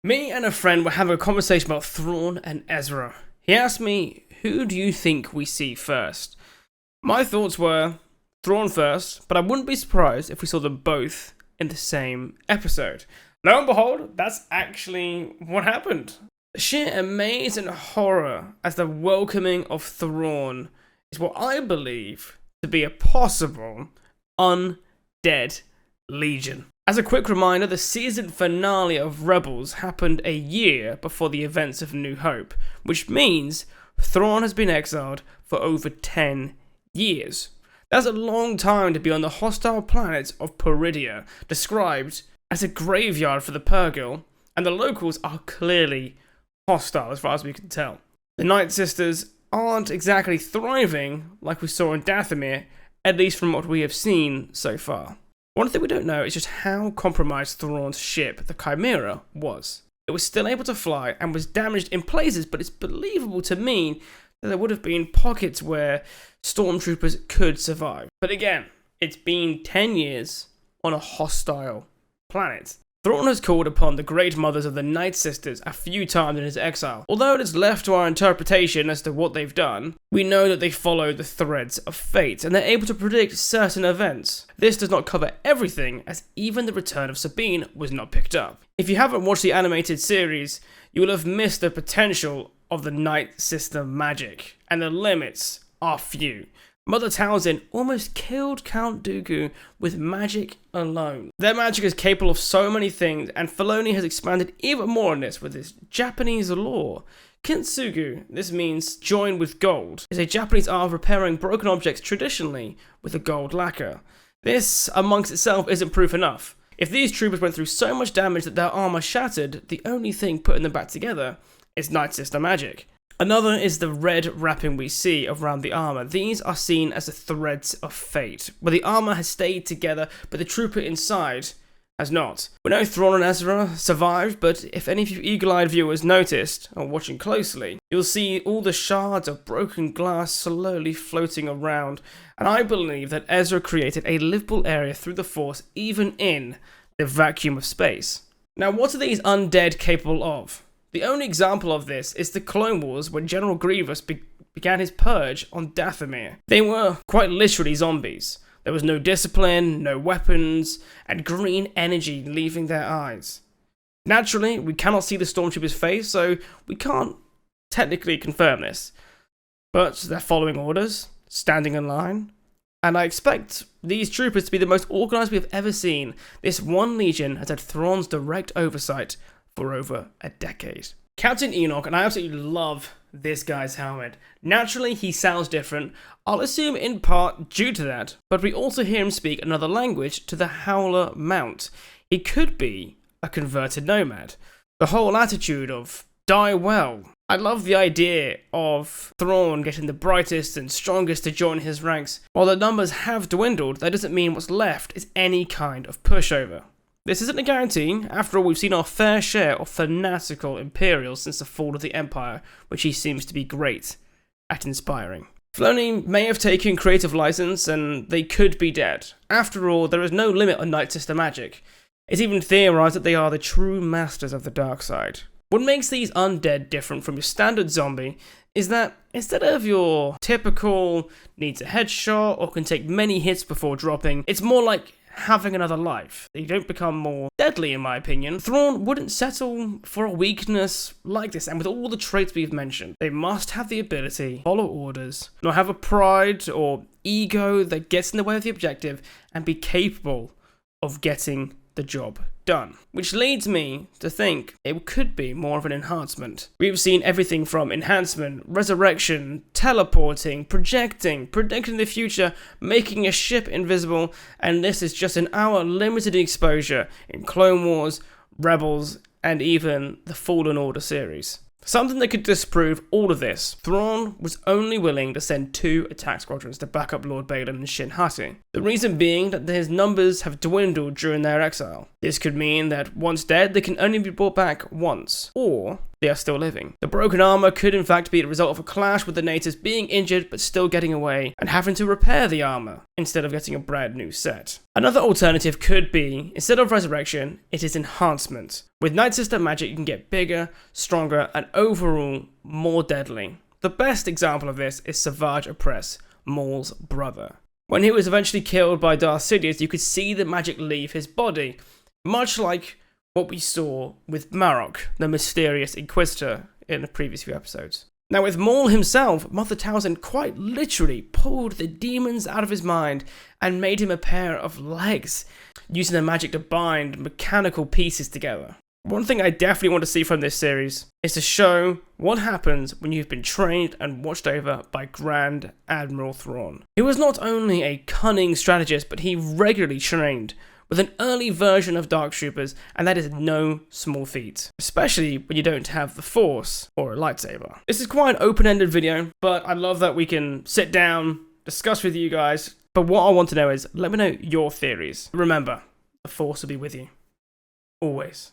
Me and a friend were having a conversation about Thrawn and Ezra. He asked me, who do you think we see first? My thoughts were Thrawn first, but I wouldn't be surprised if we saw them both in the same episode. Lo and behold, that's actually what happened. The sheer amaze and horror as the welcoming of Thrawn is what I believe to be a possible undead legion. As a quick reminder, the season finale of Rebels happened a year before the events of New Hope, which means Thrawn has been exiled for over 10 years. That's a long time to be on the hostile planet of Peridia, described as a graveyard for the Purrgil, and the locals are clearly hostile as far as we can tell. The Night Sisters aren't exactly thriving like we saw in Dathomir, at least from what we have seen so far. One thing we don't know is just how compromised Thrawn's ship, the Chimera, was. It was still able to fly and was damaged in places, but it's believable to me that there would have been pockets where stormtroopers could survive. But again, it's been 10 years on a hostile planet. Thrawn has called upon the Great Mothers of the Night Sisters a few times in his exile. Although it is left to our interpretation as to what they've done, we know that they follow the threads of fate, and they're able to predict certain events. This does not cover everything, as even the return of Sabine was not picked up. If you haven't watched the animated series, you will have missed the potential of the Night Sister magic, and the limits are few. Mother Talzin almost killed Count Dooku with magic alone. Their magic is capable of so many things, and Filoni has expanded even more on this with his Japanese lore. Kintsugu, this means joined with gold, is a Japanese art of repairing broken objects traditionally with a gold lacquer. This, amongst itself, isn't proof enough. If these troopers went through so much damage that their armor shattered, the only thing putting them back together is Night Sister magic. Another is the red wrapping we see around the armor. These are seen as the threads of fate, where the armor has stayed together, but the trooper inside has not. We know Thrawn and Ezra survived, but if any of you eagle-eyed viewers noticed, or watching closely, you'll see all the shards of broken glass slowly floating around, and I believe that Ezra created a livable area through the Force, even in the vacuum of space. Now, what are these undead capable of? The only example of this is the Clone Wars, when General Grievous began his purge on Dathomir. They were quite literally zombies. There was no discipline, no weapons, and green energy leaving their eyes. Naturally, we cannot see the Stormtrooper's face, so we can't technically confirm this. But they're following orders, standing in line, and I expect these troopers to be the most organized we have ever seen. This one legion has had Thrawn's direct oversight for over a decade. Captain Enoch, and I absolutely love this guy's helmet. Naturally, he sounds different. I'll assume in part due to that, but we also hear him speak another language to the Howler Mount. He could be a converted nomad. The whole attitude of die well. I love the idea of Thrawn getting the brightest and strongest to join his ranks. While the numbers have dwindled, that doesn't mean what's left is any kind of pushover. This isn't a guarantee. After all, we've seen our fair share of fanatical Imperials since the fall of the Empire, which he seems to be great at inspiring. Filoni may have taken creative license, and they could be dead. After all, there is no limit on Night Sister magic. It's even theorized that they are the true masters of the dark side. What makes these undead different from your standard zombie is that instead of your typical needs a headshot or can take many hits before dropping, it's more like having another life. They don't become more deadly, in my opinion. Thrawn wouldn't settle for a weakness like this, and with all the traits we've mentioned, they must have the ability to follow orders, not have a pride or ego that gets in the way of the objective, and be capable of getting the job done. Which leads me to think it could be more of an enhancement. We've seen everything from enhancement, resurrection, teleporting, projecting, predicting the future, making a ship invisible, and this is just in our limited exposure in Clone Wars, Rebels, and even the Fallen Order series. Something that could disprove all of this. Thrawn was only willing to send 2 attack squadrons to back up Lord Balin and Shin Hati. The reason being that his numbers have dwindled during their exile. This could mean that once dead, they can only be brought back once. Or they are still living. The broken armor could in fact be the result of a clash with the natives being injured but still getting away and having to repair the armor instead of getting a brand new set. Another alternative could be, instead of resurrection, it is enhancement. With Night Sister magic you can get bigger, stronger, and overall more deadly. The best example of this is Savage Opress, Maul's brother. When he was eventually killed by Darth Sidious, you could see the magic leave his body, much like what we saw with Marok, the mysterious Inquisitor, in the previous few episodes. Now with Maul himself, Mother Talzin quite literally pulled the demons out of his mind and made him a pair of legs, using the magic to bind mechanical pieces together. One thing I definitely want to see from this series is to show what happens when you've been trained and watched over by Grand Admiral Thrawn. He was not only a cunning strategist, but he regularly trained with an early version of Dark Troopers, and that is no small feat, especially when you don't have the Force or a lightsaber. This is quite an open-ended video, but I love that we can sit down, discuss with you guys, but what I want to know is, let me know your theories. Remember, the Force will be with you. Always.